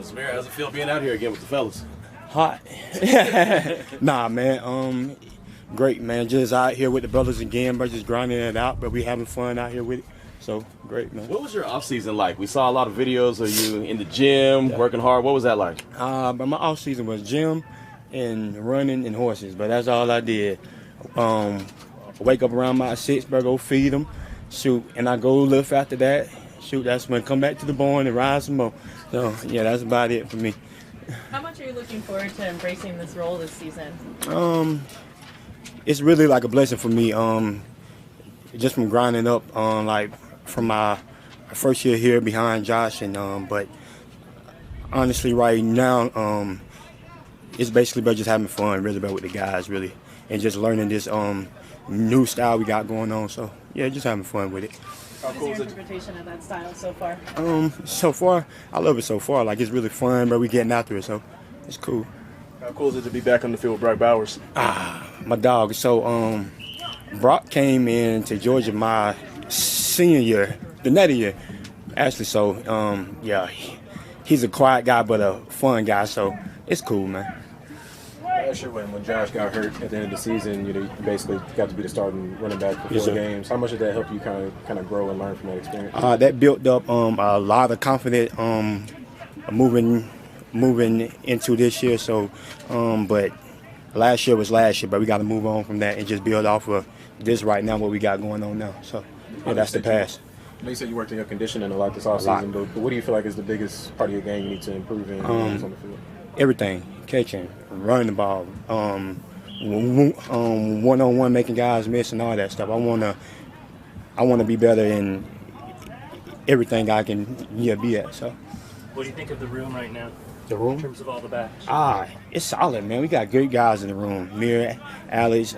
Zamir, how's it feel being out here again with the fellas? Hot. Nah, man. Great, man. Just out here with the brothers again, but just grinding it out. But we having fun out here with it. So great, man. What was your off season like? We saw a lot of videos of you in the gym, working hard. What was that like? But my off season was gym and running and horses. But that's all I did. Wake up around my 6, but go feed them, shoot, and I go lift after that. Shoot, that's when I come back to the barn and ride some more. So yeah, that's about it for me. How much are you looking forward to embracing this role this season? It's really like a blessing for me. Just from grinding up, like from my first year here behind Josh, and but honestly, right now, it's basically about just having fun, really, about with the guys, really, and just learning this new style we got going on. So yeah, just having fun with it. What is your interpretation of that style so far? So far, I love it so far. Like, it's really fun, but we getting after it, so it's cool. How cool is it to be back on the field with Brock Bowers? My dog. So, Brock came in to Georgia my senior year, the netty year, actually. So, yeah, he's a quiet guy, but a fun guy, so it's cool, man. Last year when Josh got hurt at the end of the season, you basically got to be the starting running back for 4 games. How much did that help you kind of grow and learn from that experience? That built up a lot of confidence moving into this year. So, but last year was last year, but we got to move on from that and just build off of this right now, what we got going on now. So, yeah, that's the past. You said you worked in your conditioning a lot this offseason, but what do you feel like is the biggest part of your game you need to improve in on the field? Everything, catching, running the ball, one-on-one making guys miss and all that stuff. I wanna be better in everything I can be at. So. What do you think of the room right now? The room? In terms of all the backs. It's solid, man. We got great guys in the room. Mir, Alex,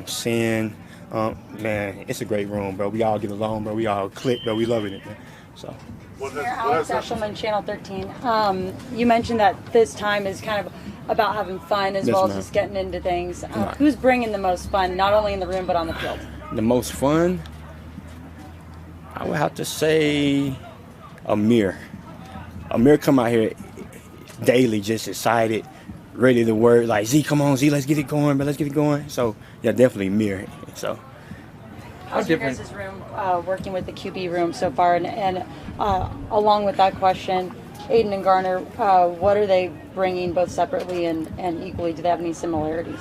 Sin, man, it's a great room, bro. We all get along, bro. We all click, bro. We loving it, man. So. Alex Eshelman, Channel 13. You mentioned that this time is kind of about having fun as well as just getting into things. Who's bringing the most fun, not only in the room but on the field? The most fun? I would have to say Amir. Amir come out here daily just excited, ready to work. Like, Z, come on, Z, let's get it going, but let's get it going. So, yeah, definitely Amir. So. How's your guys' room working with the QB room so far? And along with that question, Aiden and Garner, what are they bringing both separately and equally? Do they have any similarities?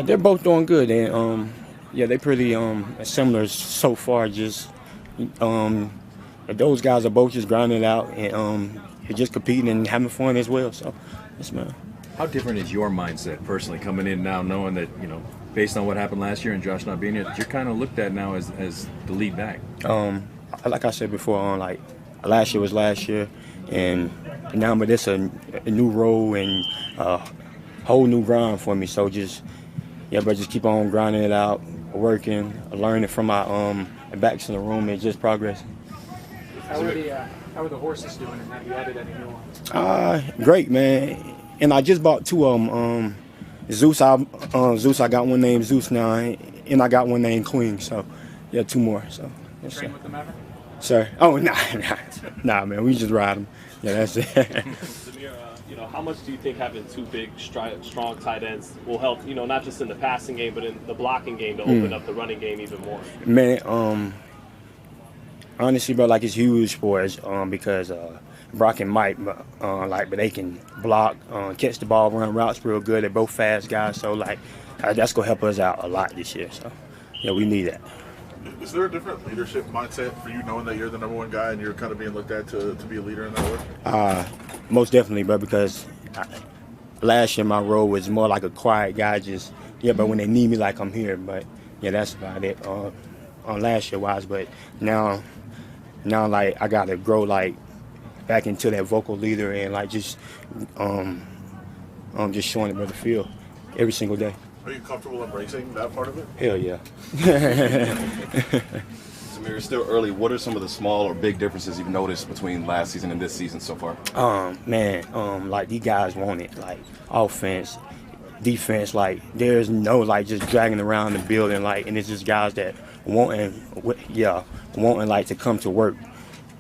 They're both doing good. And, yeah, they're pretty similar so far. Just those guys are both just grinding it out and just competing and having fun as well. So, yes, man. How different is your mindset personally coming in now knowing that, based on what happened last year and Josh not being here, you're kind of looked at now as the lead back? Like I said before, like last year was last year, and now but it's a new role and a whole new grind for me. So just keep on grinding it out, working, learning from my backs in the room and just progressing. How are the horses doing, and have you added any new ones? Great, man. And I just bought 2 of them. Zeus, I got one named Zeus now, and I got one named Queen. So, yeah, 2 more. So, yes, train with them ever? Sir? Oh, nah, man. We just ride them. Yeah, that's it. Zamir, how much do you think having 2 big, strong tight ends will help? Not just in the passing game, but in the blocking game to open up the running game even more. Man, honestly, bro, like it's huge for us because. Brock and Mike, but they can block, catch the ball, run routes real good. They're both fast guys, so that's gonna help us out a lot this year. So, yeah, we need that. Is there a different leadership mindset for you, knowing that you're the number 1 guy and you're kind of being looked at to be a leader in that way? Most definitely, bro. Because last year my role was more like a quiet guy, but when they need me, like I'm here. But yeah, that's about it. On last year wise, but now like I gotta grow back into that vocal leader and just showing it by the field every single day. Are you comfortable embracing that part of it? Hell yeah. Zamir, it's still early. What are some of the small or big differences you've noticed between last season and this season so far? These guys want it, offense, defense, there's no just dragging around the building, and it's just guys that wanting to come to work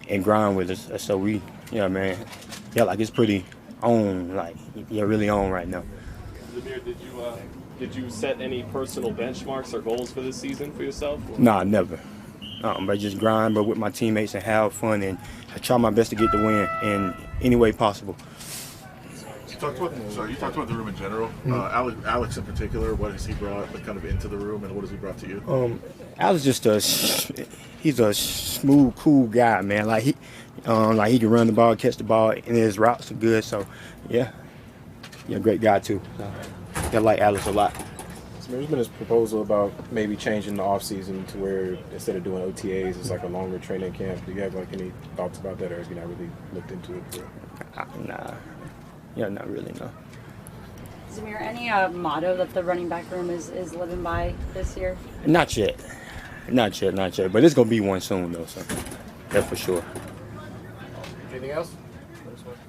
and grind with us. So it's pretty on, like, yeah, really on right now. Zamir, did you set any personal benchmarks or goals for this season for yourself? Nah, never. But just grind, but with my teammates and have fun, and I try my best to get the win in any way possible. You talked about the room in general. Alex in particular. What has he brought, kind of into the room, and what has he brought to you? Alex he's a smooth, cool guy, man. Like he can run the ball, catch the ball, and his routes are good. So, yeah, great guy too. So, I like Alex a lot. So there's been this proposal about maybe changing the off season to where instead of doing OTAs, it's like a longer training camp. Do you have like any thoughts about that, or have you not really looked into it? Nah, not really, no. Zamir, any motto that the running back room is living by this year? Not yet. But it's gonna be one soon though, so that's for sure. Anything else?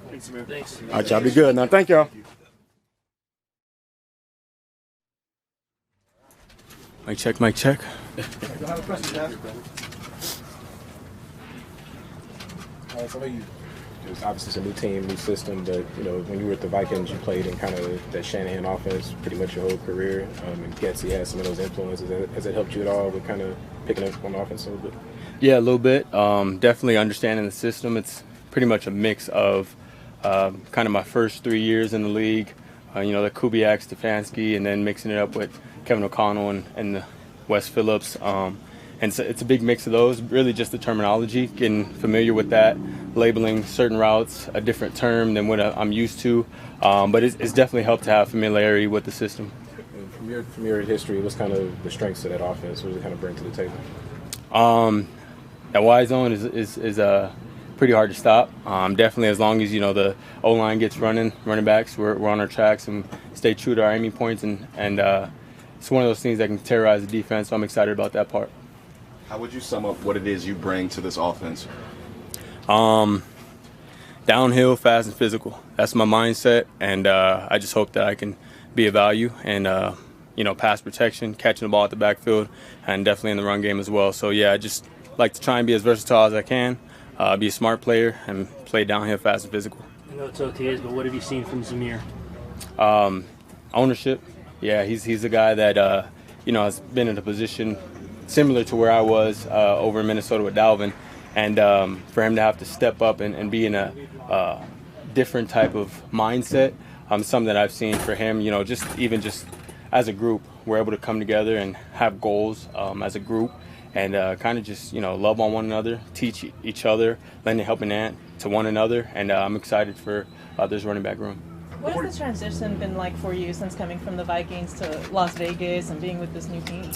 Thanks, Zamir. Thanks. All right, y'all be good now. Thank y'all. Mic check, mic check. So you, there's obviously it's a new team, new system, but when you were at the Vikings, you played in kind of that Shanahan offense pretty much your whole career. And Getsy has some of those influences. Has it helped you at all with kind of picking up on the offense a little bit? Yeah, a little bit. Definitely understanding the system. It's pretty much a mix of kind of my first 3 years in the league, the Kubiak, Stefanski, and then mixing it up with Kevin O'Connell and the Wes Phillips. And so it's a big mix of those, really just the terminology, getting familiar with that, labeling certain routes a different term than what I'm used to. But it's definitely helped to have familiarity with the system. And from your history, what's kind of the strengths of that offense? What does it kind of bring to the table? That Y zone is pretty hard to stop. Definitely as long as, the O-line gets running backs, we're on our tracks and stay true to our aiming points. And it's one of those things that can terrorize the defense, so I'm excited about that part. How would you sum up what it is you bring to this offense? Downhill, fast, and physical. That's my mindset, and I just hope that I can be of value and, pass protection, catching the ball at the backfield, and definitely in the run game as well. So, yeah, I just like to try and be as versatile as I can, be a smart player, and play downhill, fast, and physical. I know it's OTAs, but what have you seen from Zamir? Ownership. Yeah, he's a guy that, has been in a position similar to where I was over in Minnesota with Dalvin. And for him to have to step up and be in a different type of mindset, something that I've seen for him, just as a group, we're able to come together and have goals as a group and kind of just, love on one another, teach each other, lend a helping hand to one another. And I'm excited for this running back room. What has the transition been like for you since coming from the Vikings to Las Vegas and being with this new team?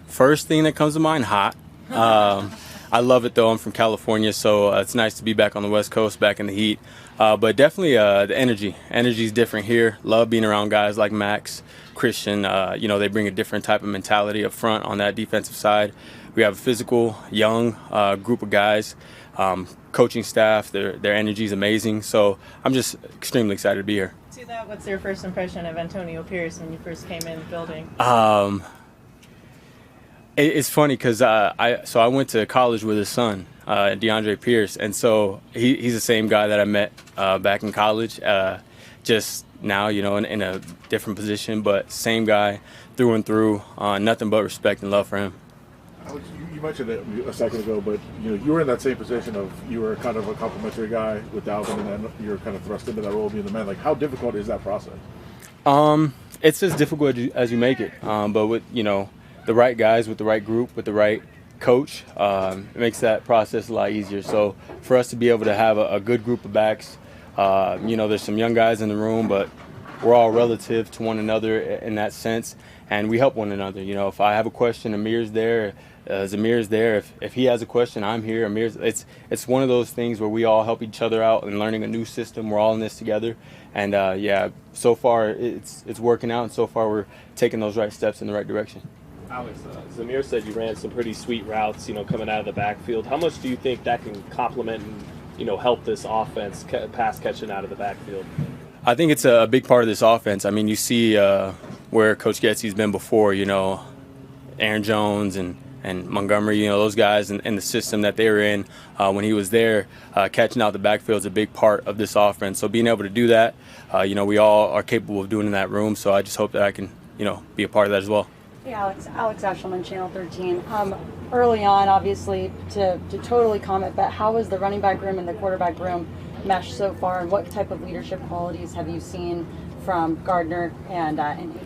First thing that comes to mind, hot. I love it, though. I'm from California, so it's nice to be back on the West Coast, back in the heat. But definitely the energy. Energy is different here. Love being around guys like Max, Christian. They bring a different type of mentality up front on that defensive side. We have a physical, young group of guys. Coaching staff, their energy is amazing. So I'm just extremely excited to be here. See that? What's your first impression of Antonio Pierce when you first came in the building? It's funny because I went to college with his son, DeAndre Pierce, and so he's the same guy that I met back in college. Just now, in a different position, but same guy through and through. Nothing but respect and love for him. You mentioned it a second ago, but you were in that same position of you were kind of a complimentary guy with Dalvin, and then you're kind of thrust into that role of being the man. Like, how difficult is that process? It's as difficult as you make it, but with the right guys, with the right group, with the right coach, it makes that process a lot easier. So for us to be able to have a good group of backs, there's some young guys in the room, but we're all relative to one another in that sense, and we help one another. If I have a question, Amir's there. Zamir's there. If he has a question, I'm here. Amir's. It's one of those things where we all help each other out and learning a new system. We're all in this together, and so far it's working out, and so far we're taking those right steps in the right direction. Alex, Zamir said you ran some pretty sweet routes, coming out of the backfield. How much do you think that can complement and help this offense pass catching out of the backfield? I think it's a big part of this offense. I mean, you see where Coach Getsy's been before. Aaron Jones and and Montgomery, you know, those guys and the system that they were in when he was there, catching out the backfield is a big part of this offense. So being able to do that, you know, we all are capable of doing in that room. So I just hope that I can, you know, be a part of that as well. Hey, Alex Eshelman, Channel 13. Early on, obviously, to totally comment, but how was the running back room and the quarterback room meshed so far, and what type of leadership qualities have you seen from Gardner and Hayden?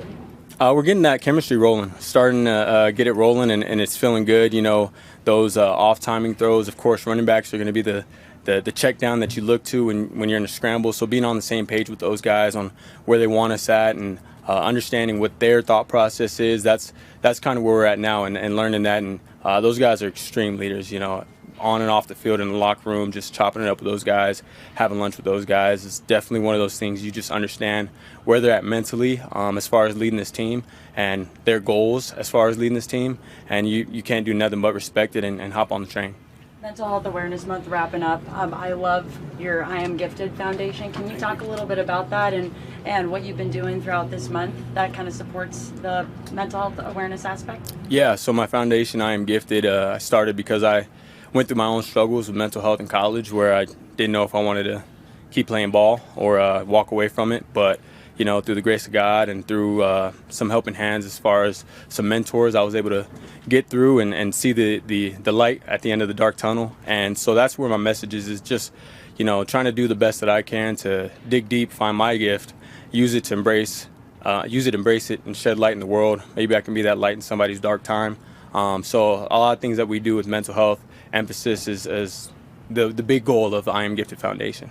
We're getting that chemistry rolling, starting to get it rolling, and it's feeling good. You know, those off-timing throws, of course, running backs are going to be the check down that you look to when you're in a scramble. So being on the same page with those guys on where they want us at and understanding what their thought process is, that's kind of where we're at now, and learning that. And those guys are extreme leaders, you know, on and off the field in the locker room, just chopping it up with those guys, having lunch with those guys. It's definitely one of those things you just understand where they're at mentally as far as leading this team and their goals as far as leading this team. And you can't do nothing but respect it and hop on the train. Mental Health Awareness Month wrapping up. I love your I Am Gifted Foundation. Can you talk a little bit about that and what you've been doing throughout this month that kind of supports the mental health awareness aspect? Yeah, so my foundation, I Am Gifted, I started because I went through my own struggles with mental health in college where I didn't know if I wanted to keep playing ball or walk away from it. But, you know, through the grace of God and through some helping hands as far as some mentors, I was able to get through and see the light at the end of the dark tunnel. And so that's where my message is just, you know, trying to do the best that I can to dig deep, find my gift, use it to embrace it, and shed light in the world. Maybe I can be that light in somebody's dark time. So a lot of things that we do with mental health, emphasis is the big goal of the I Am Gifted Foundation.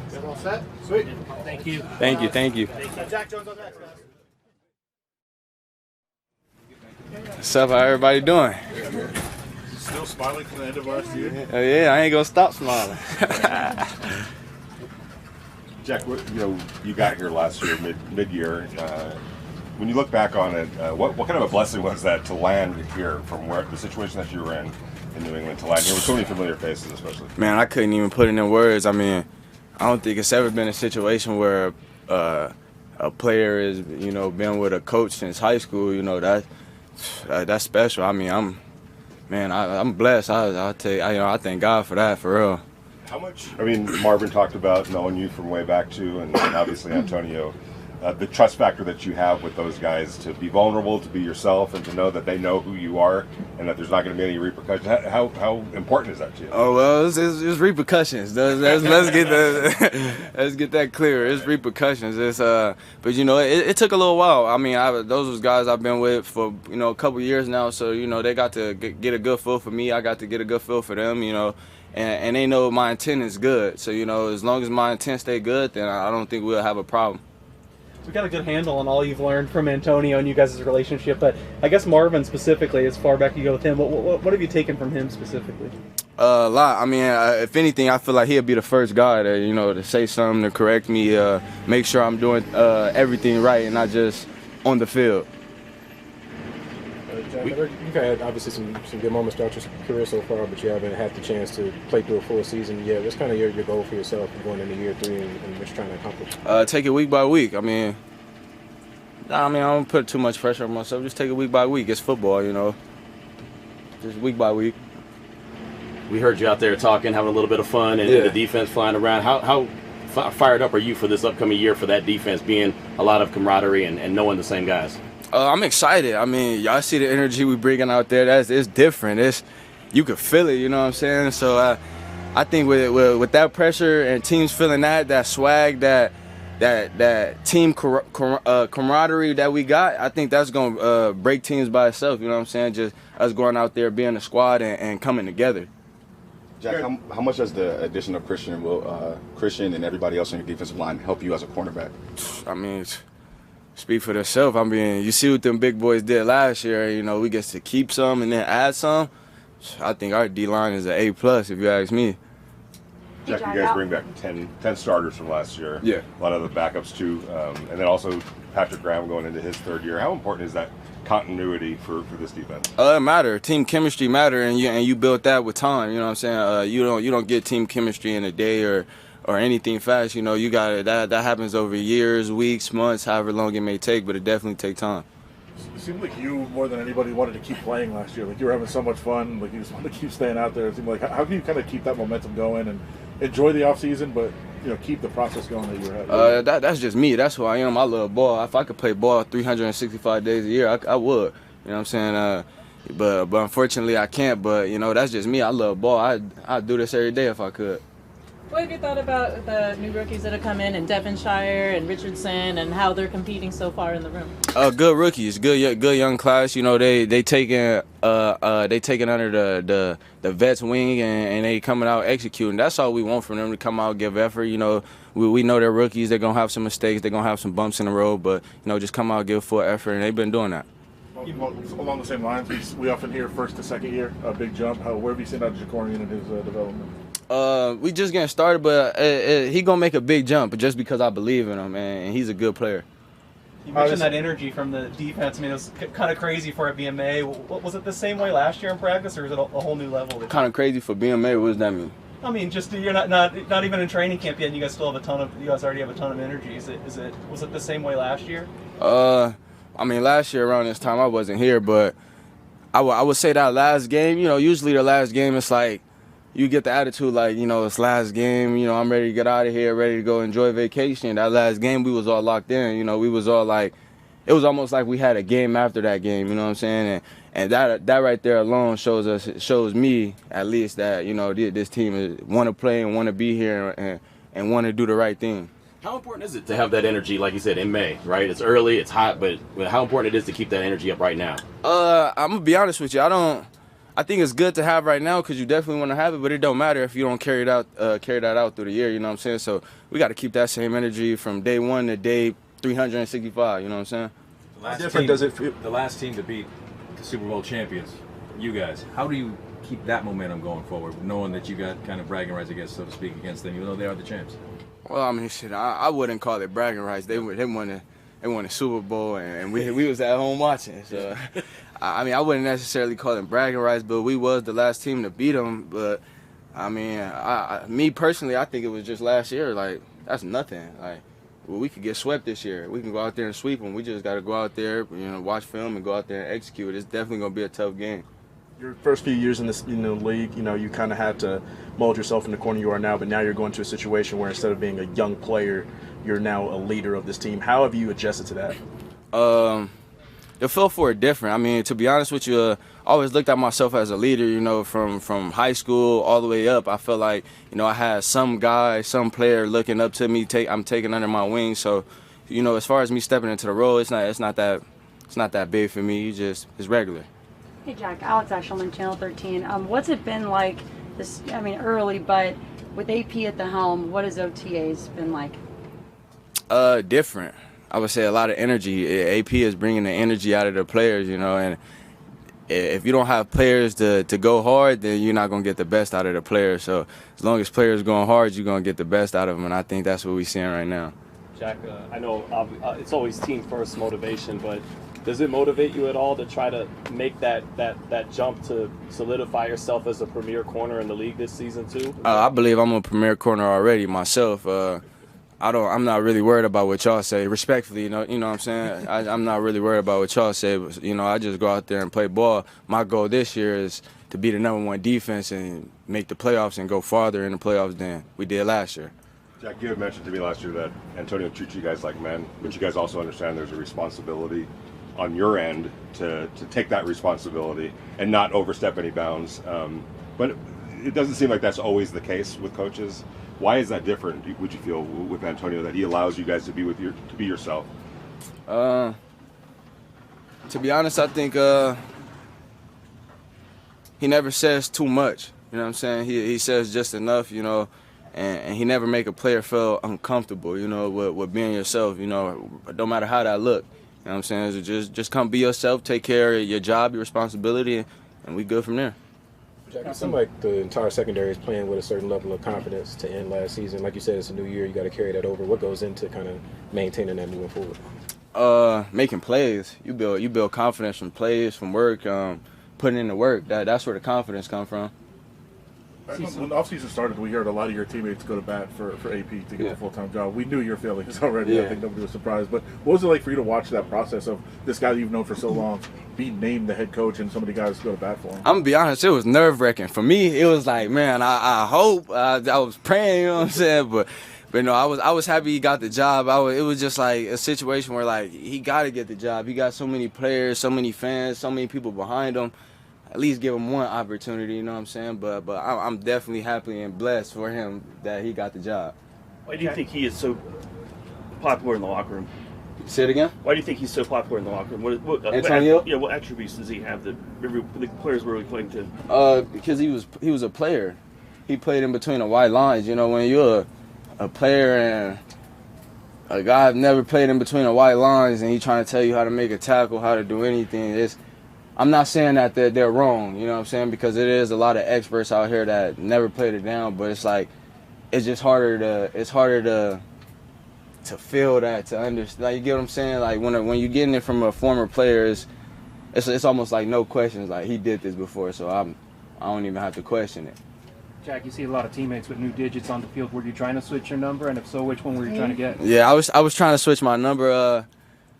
Is that all set? Sweet. Thank you. Thank you. Thank you. Jack Jones on next, guys. What's up? How everybody doing? Still smiling from the end of last year? Oh yeah, I ain't gonna stop smiling. Jack, you know, you got here last year, mid-year. When you look back on it, what kind of a blessing was that to land here from where the situation that you were in New England to land here with so many familiar faces, especially? Man, I couldn't even put it in words. I mean, I don't think it's ever been a situation where a player is, you know, been with a coach since high school. You know, that's special. I mean, I'm blessed. I thank God for that, for real. How much? I mean, Marvin talked about knowing you from way back too, and obviously Antonio. The trust factor that you have with those guys to be vulnerable, to be yourself, and to know that they know who you are, and that there's not going to be any repercussions. How important is that to you? Oh well, it's repercussions. Let's get that clear. It's repercussions. But you know, it took a little while. I mean, those was guys I've been with for, you know, a couple years now. So, you know, they got to get a good feel for me. I got to get a good feel for them. You know. And they know my intent is good. So, you know, as long as my intent stay good, then I don't think we'll have a problem. We got a good handle on all you've learned from Antonio and you guys' relationship, but I guess Marvin specifically, as far back you go with him, what have you taken from him specifically? A lot. I mean, if anything, I feel like he'll be the first guy to, you know, to say something, to correct me, make sure I'm doing everything right and not just on the field. Jack, you've had obviously some good moments throughout your career so far, but you haven't had the chance to play through a full season yet. What's kind of your goal for yourself going into year 3 and what you're trying to accomplish? Take it week by week. I mean, I don't put too much pressure on myself. Just take it week by week. It's football, you know. Just week by week. We heard you out there talking, having a little bit of fun, and the defense flying around. How fired up are you for this upcoming year for that defense, being a lot of camaraderie and knowing the same guys? I'm excited. I mean, y'all see the energy we bringing out there. It's different. You can feel it. You know what I'm saying? So I think with that pressure and teams feeling that swag, that team camaraderie that we got, I think that's gonna break teams by itself. You know what I'm saying? Just us going out there, being a squad, and coming together. Jack, how much does the addition of Christian and everybody else on your defensive line help you as a cornerback? I mean, speak for themselves. I mean, you see what them big boys did last year. You know, we get to keep some and then add some. I think our D-line is an A+, if you ask me. Jack, you guys bring back 10 starters from last year. Yeah. A lot of the backups, too. And then also Patrick Graham going into his 3rd year. How important is that continuity for this defense? It matters. Team chemistry matters, and you build that with time. You know what I'm saying? You don't get team chemistry in a day or anything fast. You know, you got it. That happens over years, weeks, months, however long it may take, but it definitely takes time. It seemed like you, more than anybody, wanted to keep playing last year. Like, you were having so much fun. Like, you just wanted to keep staying out there. It seemed like, how can you kind of keep that momentum going and enjoy the off season, but keep the process going that you were having? That's just me. That's who I am. I love ball. If I could play ball 365 days a year, I would. You know what I'm saying? But unfortunately, I can't. But that's just me. I love ball. I'd do this every day if I could. What have you thought about the new rookies that have come in, and Devonshire and Richardson, and how they're competing so far in the room? Good rookies, good young class. They taking under the vets wing and they coming out executing. That's all we want from them, to come out, give effort. We know they're rookies. They're gonna have some mistakes. They're gonna have some bumps in the road, but just come out, give full effort, and they've been doing that. Along the same lines, we often hear first to second year, a big jump. Where have you seen out Jacorian in his development? We just getting started, but he gonna make a big jump just because I believe in him, man, and he's a good player. You mentioned that energy from the defense. I mean, it was kind of crazy for a BMA. Was it the same way last year in practice, or is it a whole new level? Kind of crazy for BMA. What does that mean? I mean, just you're not even in training camp yet, and you guys still have you guys already have a ton of energy. Was it the same way last year? I mean, last year around this time I wasn't here, but I would say that last game. Usually the last game it's like you get the attitude like it's last game. I'm ready to get out of here, ready to go enjoy vacation. That last game we was all locked in. We was all like, it was almost like we had a game after that game. You know what I'm saying? And that right there alone shows me at least that this team want to play and want to be here and want to do the right thing. How important is it to have that energy, like you said, in May, right? It's early, it's hot, but how important it is to keep that energy up right now? I'm gonna be honest with you. I think it's good to have right now because you definitely want to have it, but it don't matter if you don't carry that out through the year. You know what I'm saying? So we got to keep that same energy from day 1 to day 365. You know what I'm saying? How different does it feel? The last team to beat the Super Bowl champions, you guys. How do you keep that momentum going forward, knowing that you got kind of bragging rights, I guess, so to speak, against them, even though they are the champs? Well, I mean, shit, I wouldn't call it bragging rights. They won the Super Bowl, and we was at home watching. So, I mean, I wouldn't necessarily call it bragging rights, but we was the last team to beat them. But, I mean, me personally, I think it was just last year. Like, that's nothing. Like, we could get swept this year. We can go out there and sweep them. We just got to go out there, watch film and go out there and execute. It's definitely going to be a tough game. Your first few years in the league, you kind of had to mold yourself in the corner you are now, but now you're going to a situation where instead of being a young player, you're now a leader of this team. How have you adjusted to that? The feel for it different. I mean, to be honest with you, I always looked at myself as a leader, from high school all the way up. I felt like, I had some guy, some player looking up to me. I'm taking under my wing. So, as far as me stepping into the role, it's not that big for me. It's regular. Hey Jack, Alex Eshelman, Channel 13. What's it been like this, early, but with AP at the helm, what has OTAs been like? Different. I would say a lot of energy. AP is bringing the energy out of the players, and if you don't have players to go hard, then you're not going to get the best out of the players. So as long as players going hard, you're going to get the best out of them, and I think that's what we're seeing right now. Jack, I know it's always team first motivation, but does it motivate you at all to try to make that jump to solidify yourself as a premier corner in the league this season too? I believe I'm a premier corner already myself. I'm not really worried about what y'all say. Respectfully, you know what I'm saying? I'm not really worried about what y'all say. But, I just go out there and play ball. My goal this year is to be the #1 defense and make the playoffs and go farther in the playoffs than we did last year. Jack, you had mentioned to me last year that Antonio treats you guys like men, but you guys also understand there's a responsibility on your end to take that responsibility and not overstep any bounds. But it doesn't seem like that's always the case with coaches. Why is that different, would you feel, with Antonio, that he allows you guys to be yourself? To be honest, I think he never says too much. You know what I'm saying? He says just enough, and he never make a player feel uncomfortable, with being yourself, no matter how that look. You know what I'm saying? So just come be yourself, take care of your job, your responsibility, and we good from there. Jack, it seems like the entire secondary is playing with a certain level of confidence to end last season. Like you said, it's a new year. You got to carry that over. What goes into kind of maintaining that moving forward? Making plays. You build confidence from plays, from work, putting in the work. That's where the confidence comes from. When the offseason started, we heard a lot of your teammates go to bat for AP to get the full-time job. We knew your feelings already. I think nobody was surprised. But what was it like for you to watch that process of this guy that you've known for so long being named the head coach and so many guys go to bat for him? I'm gonna be honest, it was nerve-wracking. For me, it was like, man, I hope. I was praying, you know what I'm saying? But you know, I was happy he got the job. It was just like a situation where like he got to get the job. He got so many players, so many fans, so many people behind him. At least give him one opportunity, you know what I'm saying? But I'm definitely happy and blessed for him that he got the job. Why do you think he is so popular in the locker room? Say it again? Why do you think he's so popular in the locker room? What Antonio? What attributes does he have that the players were really cling to? Because he was a player. He played in between the white lines. You know, when you're a player and a guy never played in between the white lines and he trying to tell you how to make a tackle, how to do anything, I'm not saying that they're wrong, you know what I'm saying, because it is a lot of experts out here that never played it down, but it's like it's just harder to feel that, to understand. Like, you get what I'm saying? Like when you're getting it from a former player, it's almost like no questions. Like, he did this before, so I don't even have to question it. Jack, you see a lot of teammates with new digits on the field. Were you trying to switch your number, and if so, which one were you trying to get? Yeah, I was trying to switch my number.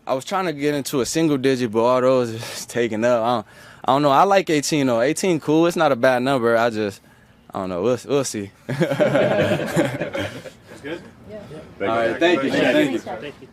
I was trying to get into a single digit, but all those is taken up. I don't know. I like 18 though. 18 cool. It's not a bad number. I don't know. We'll see. That's good. All right. Thank you. Thank you.